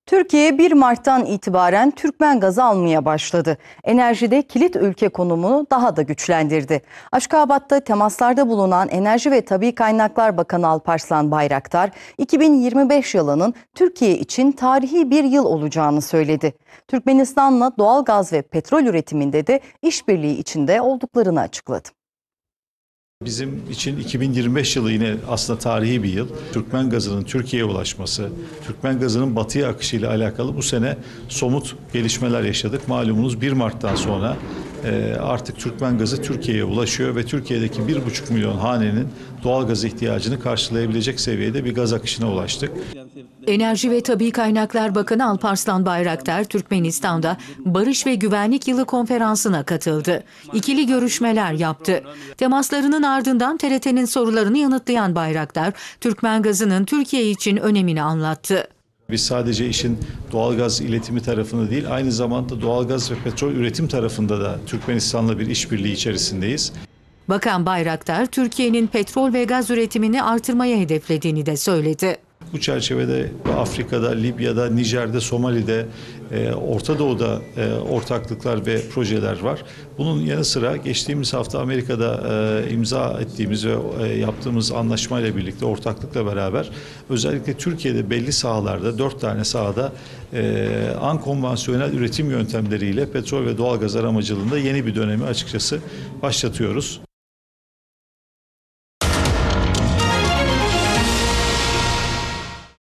Türkiye 1 Mart'tan itibaren Türkmen gazı almaya başladı. Enerjide kilit ülke konumunu daha da güçlendirdi. Aşkabat'ta temaslarda bulunan Enerji ve Tabii Kaynaklar Bakanı Alparslan Bayraktar, 2025 yılının Türkiye için tarihi bir yıl olacağını söyledi. Türkmenistan'la doğal gaz ve petrol üretiminde de işbirliği içinde olduklarını açıkladı. Bizim için 2025 yılı yine aslında tarihi bir yıl. Türkmen gazının Türkiye'ye ulaşması, Türkmen gazının batıya akışıyla alakalı bu sene somut gelişmeler yaşadık. Malumunuz 1 Mart'tan sonra artık Türkmen gazı Türkiye'ye ulaşıyor ve Türkiye'deki 1,5 milyon hanenin doğal gaz ihtiyacını karşılayabilecek seviyede bir gaz akışına ulaştık. Enerji ve Tabii Kaynaklar Bakanı Alparslan Bayraktar, Türkmenistan'da Barış ve Güvenlik Yılı konferansına katıldı. İkili görüşmeler yaptı. Temaslarının ardından TRT'nin sorularını yanıtlayan Bayraktar, Türkmen gazının Türkiye için önemini anlattı. Biz sadece işin doğalgaz iletimi tarafında değil, aynı zamanda doğalgaz ve petrol üretim tarafında da Türkmenistan'la bir işbirliği içerisindeyiz. Bakan Bayraktar, Türkiye'nin petrol ve gaz üretimini artırmayı hedeflediğini de söyledi. Bu çerçevede Afrika'da, Libya'da, Nijer'de, Somali'de, Orta Doğu'da ortaklıklar ve projeler var. Bunun yanı sıra geçtiğimiz hafta Amerika'da imza ettiğimiz ve yaptığımız anlaşmayla birlikte, ortaklıkla beraber özellikle Türkiye'de belli sahalarda, 4 tane sahada ankonvansiyonel üretim yöntemleriyle petrol ve doğalgaz aramacılığında yeni bir dönemi açıkçası başlatıyoruz.